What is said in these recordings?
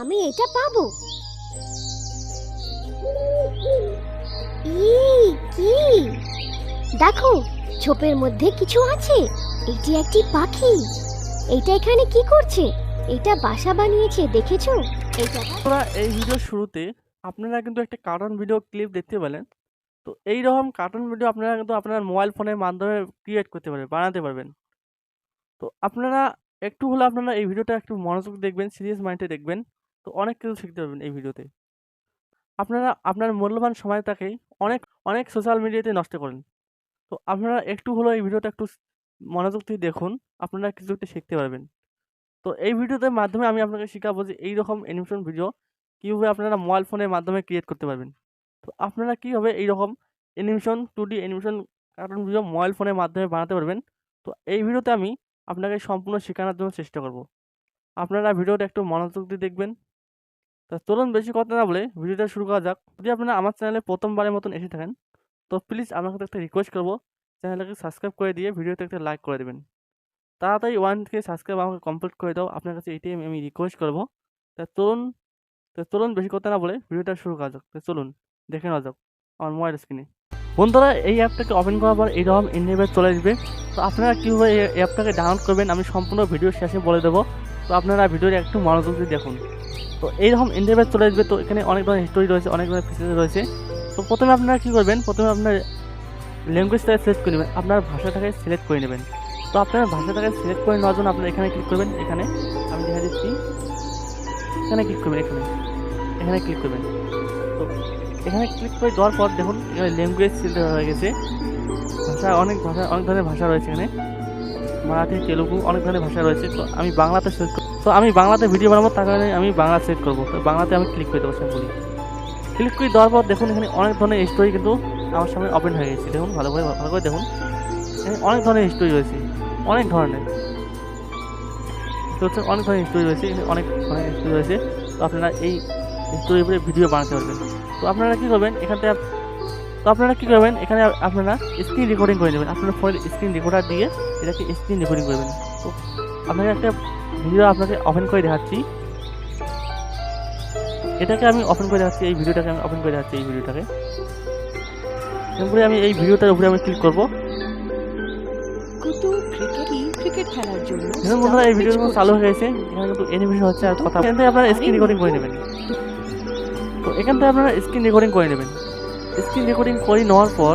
আমি এটা পাবো? কি? দেখো, ঝোপের মধ্যে কিছু আছে। এটি একটি পাখি। এটা এখানে কি করছে? এটা বাসা বানিয়েছে, দেখেছো? এটা আপনারা এই ভিডিওর শুরুতে আপনারা কিন্তু একটা কার্টুন ভিডিও ক্লিপ দেখতে পেলেন। তো এই রকম কার্টুন ভিডিও আপনারা কিন্তু আপনার মোবাইল ফোনের মাধ্যমে ক্রিয়েট করতে পারবেন, বানাতে পারবেন। তো আপনারা একটু হলে আপনারা এই ভিডিওটা একটু মনোযোগ দেখবেন, সিরিয়াস মাইন্ডে দেখবেন। তো অনেক কিছু শিখতে পারবেন এই ভিডিওতে। আপনারা আপনার মূল্যবান সময়টাকে অনেক অনেক সোশ্যাল মিডিয়াতে নষ্ট করেন। তো আপনারা একটু হলেও এই ভিডিওটা একটু মনোযোগ দিয়ে দেখুন, আপনারা কিছু একটা শিখতে পারবেন। তো এই ভিডিওটার মাধ্যমে আমি আপনাকে শিখাবো যে এইরকম অ্যানিমেশন ভিডিও কীভাবে আপনারা মোবাইল ফোনের মাধ্যমে ক্রিয়েট করতে পারবেন। তো আপনারা কীভাবে এইরকম animation 2D animation cartoon video mobile ফোনের মাধ্যমে বানাতে পারবেন। তো এই ভিডিওতে আমি আপনাকে সম্পূর্ণ শেখানোর জন্য চেষ্টা করব। আপনারা ভিডিওটা একটু মনোযোগ দিয়ে দেখবেন। তো চলুন বেশি কথা না বলে ভিডিওটা শুরু করা যাক। যদি আপনারা আমার চ্যানেলে প্রথমবারের মতন এসে থাকেন, তো প্লিজ আপনার কাছে একটা রিকোয়েস্ট করব, চ্যানেলটাকে সাবস্ক্রাইব করে দিয়ে ভিডিওতে একটা লাইক করে দেবেন। তাড়াতাড়ি 1K সাবস্ক্রাইব আমাকে কমপ্লিট করে দাও। আপনার কাছে এটাই আমি রিকোয়েস্ট করব। তা চলুন চলুন বেশি কথা না বলে ভিডিওটা শুরু করা যাক। তো চলুন দেখে নেওয়া যাক আমার মোবাইল স্ক্রিনে। বন্ধুরা, এই অ্যাপটাকে ওপেন করার পর এইরকম ইন্টারফেস চলে আসবে। তো আপনারা কীভাবে এই অ্যাপটাকে ডাউনলোড করবেন আমি সম্পূর্ণ ভিডিও শেষে বলে দেবো। তো আপনারা ভিডিওটা একটু মনোযোগ দিয়ে দেখুন। তো এইরকম ইন্টারফেস চলে আসবে। তো এখানে অনেক ধরনের হিস্টোরি রয়েছে, অনেক ধরনের ফিচার্স রয়েছে। তো প্রথমে আপনারা কী করবেন, প্রথমে আপনার ল্যাঙ্গুয়েজটাকে সিলেক্ট করে নেবেন, আপনার ভাষাটাকে সিলেক্ট করে নেবেন। তো আপনার ভাষাটাকে সিলেক্ট করে নেওয়ার জন্য আপনারা এখানে ক্লিক করবেন। এখানে আমি দেখা দিচ্ছি, এখানে ক্লিক করবেন, এখানে ক্লিক করবেন। তো এখানে ক্লিক করে দেওয়ার পর দেখুন এখানে ল্যাঙ্গুয়েজ সিলেক্ট হয়ে গেছে। অনেক ধরনের ভাষা রয়েছে এখানে, মারাঠি, তেলুগু, অনেক ধরনের ভাষা রয়েছে। তো আমি বাংলাতে সিলেক্ট করব। তো আমি বাংলাতে ভিডিও বানাবো, তার কারণে আমি বাংলা সিলেক্ট করবো। তো বাংলাতে আমি ক্লিক করে দেবো সিম্পলি। ক্লিক করে দেওয়ার পর দেখুন এখানে অনেক ধরনের স্টোরি কিন্তু আমার সামনে ওপেন হয়ে গেছে। দেখুন ভালো করে দেখুন, এখানে অনেক ধরনের স্টোরি রয়েছে, অনেক ধরনের অনেক ধরনের স্টোরি রয়েছে, এখানে অনেক ধরনের স্টোরি রয়েছে। তো আপনারা এই স্টোরির উপরে ভিডিও বানাতে পারবেন। তো আপনারা কী করবেন, এখানে আপনারা স্ক্রিন রেকর্ডিং করে নেবেন। আপনার ফোনের স্ক্রিন রেকর্ডার দিয়ে এটাকে স্ক্রিন রেকর্ডিং করবেন। তো আপনাকে একটা ভিডিও আপনাকে ওপেন করে দেখাচ্ছি। এটাকে আমি ওপেন করে দেখাচ্ছি, এই ভিডিওটাকে আমি ওপেন করে দেখাচ্ছি। এই ভিডিওটাকে আমি এই ভিডিওটার উপরে আমি ক্লিক করবো। ক্রিকেট খেলার জন্য দেখুন বন্ধুরা, এই ভিডিও চালু হয়ে গেছে। এখানে কিন্তু অ্যানিমেশন হচ্ছে আর কথা। এখান থেকে আপনারা স্ক্রিন রেকর্ডিং করে নেবেন। তো এখান থেকে আপনারা স্ক্রিন রেকর্ডিং করে নেবেন। স্ক্রিন রেকর্ডিং করে নেওয়ার পর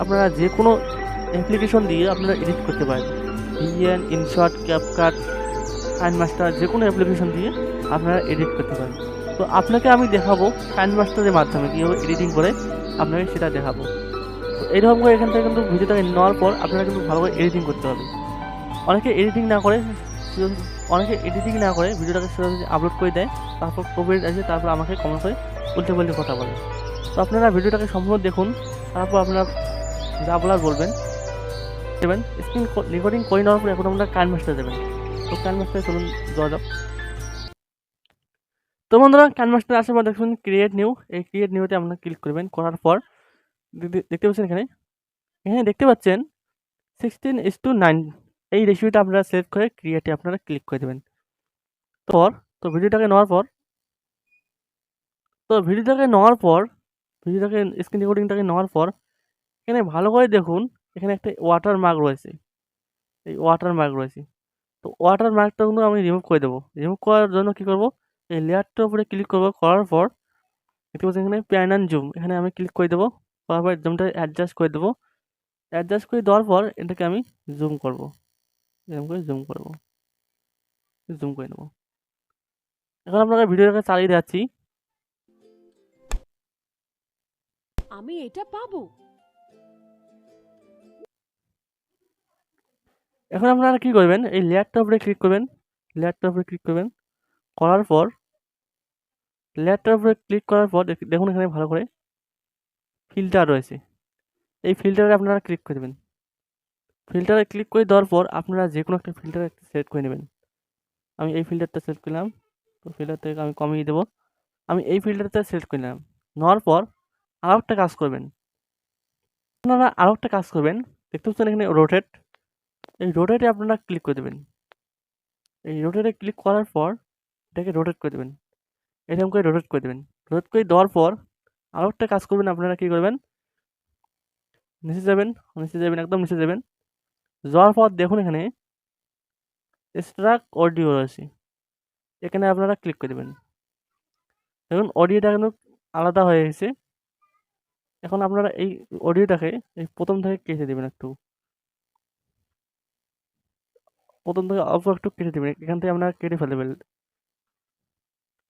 আপনারা যে কোনো অ্যাপ্লিকেশন দিয়ে আপনারা এডিট করতে পারেন। ভিএন, ইনশট, ক্যাপকাট, কাইন মাস্টার, যে কোনো অ্যাপ্লিকেশন দিয়ে আপনারা এডিট করতে পারেন। তো আপনাকে আমি দেখাবো কাইন মাস্টারের মাধ্যমে কীভাবে এডিটিং করে আপনাকে সেটা দেখাবো। তো এইরকম করে এখান থেকে কিন্তু ভিডিওটাকে নেওয়ার পর আপনারা কিন্তু ভালো করে এডিটিং করতে হবে। অনেকে এডিটিং না করে ভিডিওটাকে সরাসরি আপলোড করে দেয়, তারপর কপিরাইট আসে, তারপর আমাকে কমেন্ট করে উল্টে পাল্টে কথা বলে। তো আপনারা ভিডিওটাকে সম্পূর্ণ দেখুন, তারপর আপনারা যা বলার বলবেন দেবেন। স্ক্রিন রেকর্ডিং করে নেওয়ার পর এখন আপনারা কাইন মাস্টার দেবেন। তো কাইন মাস্টারে চলুন যাওয়া যাক। তো বন্ধুরা, কাইন মাস্টার আসার পর দেখুন ক্রিয়েট নিউ, এই ক্রিয়েট নিউতে আপনারা ক্লিক করবেন। করার পর দেখতে পাচ্ছেন এখানে দেখতে পাচ্ছেন 16:9 এই রেশিওটা আপনারা সিলেক্ট করে ক্রিয়েটে আপনারা ক্লিক করে দেবেন। তো ভিডিওটাকে নেওয়ার পর স্ক্রিন রেকর্ডিংটাকে নেওয়ার পর এখানে ভালো করে দেখুন, এখানে একটা ওয়াটার মার্ক রয়েছে। তো ওয়াটার মার্কটা কিন্তু আমি রিমুভ করে দেবো। রিমুভ করার জন্য কী করবো, এই লেয়ারটার উপরে ক্লিক করবো। করার পর দেখতে পাচ্ছেন এখানে প্যান অ্যান্ড জুম, এখানে আমি ক্লিক করে দেবো। করার পর জুমটা অ্যাডজাস্ট করে দেবো। অ্যাডজাস্ট করে দেওয়ার পর এটাকে আমি জুম করবো, এরকম করে জুম করে নেবো। এখন আপনাকে ভিডিওটাকে চালিয়ে দেখাচ্ছি। আমি এটা পাবো? এখন আপনারা কী করবেন, এই লেয়ারটার উপরে ক্লিক করবেন। করার পর দেখুন এখানে ভালো করে ফিল্টার রয়েছে। এই ফিল্টারে আপনারা ক্লিক করে দেবেন। ফিল্টারে ক্লিক করে দেওয়ার পর আপনারা যে কোনো একটা ফিল্টার সিলেক্ট করে নেবেন। আমি এই ফিল্টারটা সিলেক্ট করলাম। তো ফিল্টার থেকে আমি কমিয়ে দেবো। আমি এই ফিল্টারটা সিলেক্ট করে নিলাম। নেওয়ার পর আরও একটা কাজ করবেন। দেখতে পাচ্ছেন এখানে রোটেট, এই রোটেটে আপনারা ক্লিক করে দেবেন। এই রোটেটে ক্লিক করার পর এটাকে রোটেট করে দেবেন, এরকম করে রোটেট করে দেবেন। রোটেট করে দেওয়ার পর আরও একটা কাজ করবেন, আপনারা কী করবেন, নিচে যাবেন, নিচে যাবেন, একদম নিচে যাবেন। যাওয়ার পর দেখুন এখানে এক্সট্রাক্ট অডিও রয়েছে, এখানে আপনারা ক্লিক করে দেবেন। দেখুন অডিওটা কিন্তু আলাদা হয়ে গেছে। এখন আপনারা এই অডিওটাকে এই প্রথম থেকে কেটে দেবেন, একটু প্রথম থেকে অল্প একটু কেটে দেবেন, এখান থেকে আপনারা কেটে ফেলে দেবেন।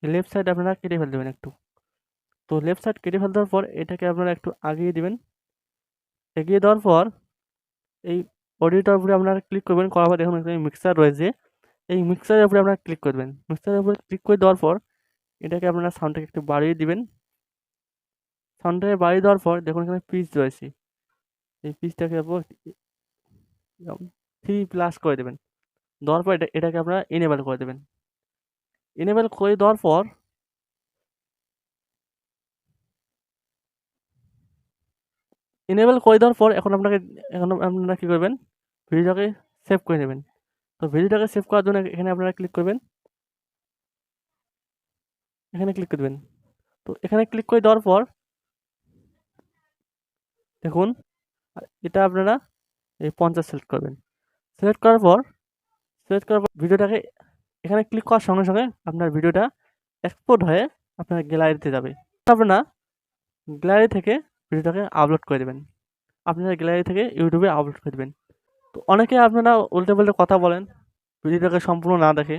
লেফট সাইড আপনারা কেটে ফেলে দেবেন একটু। তো লেফট সাইড কেটে ফেলে দেওয়ার পর এটাকে আপনারা একটু আগিয়ে দিবেন। এগিয়ে দেওয়ার পর এই অডিওটার উপরে আপনারা ক্লিক করবেন, করার পর দেখুন এখানে মিক্সার রয়েছে, এই মিক্সারের উপরে আপনারা ক্লিক করবেন। মিক্সারের উপরে ক্লিক করে দেওয়ার পর এটাকে আপনারা সাউন্ডটাকে একটু বাড়িয়ে দিবেন। সাউন্ডটাকে বাড়িয়ে দেওয়ার পর দেখুন এখানে পিচ রয়েছে, এই পিচটাকে আপনার 3+ করে দেবেন। দেওয়ার পর এটাকে আপনারা এনেবল করে দেবেন। এনেবল করে দেওয়ার পর এখন আপনারা কী করবেন, ভিডিওটাকে সেভ করে নেবেন। তো ভিডিওটাকে সেভ করার জন্য এখানে আপনারা ক্লিক করবেন, এখানে ক্লিক করে দেবেন। তো এখানে ক্লিক করে দেওয়ার পর দেখুন এটা আপনারা এই 50 সিলেক্ট করবেন। সিলেক্ট করার পর ভিডিওটাকে এখানে ক্লিক করার সঙ্গে সঙ্গে আপনার ভিডিওটা এক্সপোর্ট হয়ে আপনার গ্যালারিতে যাবে। আপনারা গ্যালারি থেকে ভিডিওটাকে আপলোড করে দেবেন, আপনারা গ্যালারি থেকে ইউটিউবে আপলোড করে দেবেন। তো অনেকে আপনারা উল্টে পাল্টে কথা বলেন ভিডিওটাকে সম্পূর্ণ না দেখে।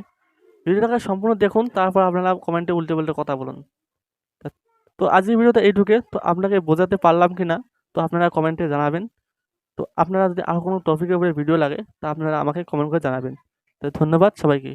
ভিডিওটাকে সম্পূর্ণ দেখুন, তারপর আপনারা কমেন্টে উল্টে পাল্টে কথা বলুন। তো আজকের ভিডিওতে এইটুকু। তো আপনাকে বোঝাতে পারলাম কি না তো আপনারা কমেন্টে জানাবেন। তো আপনারা যদি আরও কোনো টপিকের উপরে ভিডিও লাগে তা আপনারা আমাকে কমেন্ট করে জানাবেন। তো ধন্যবাদ সবাইকে।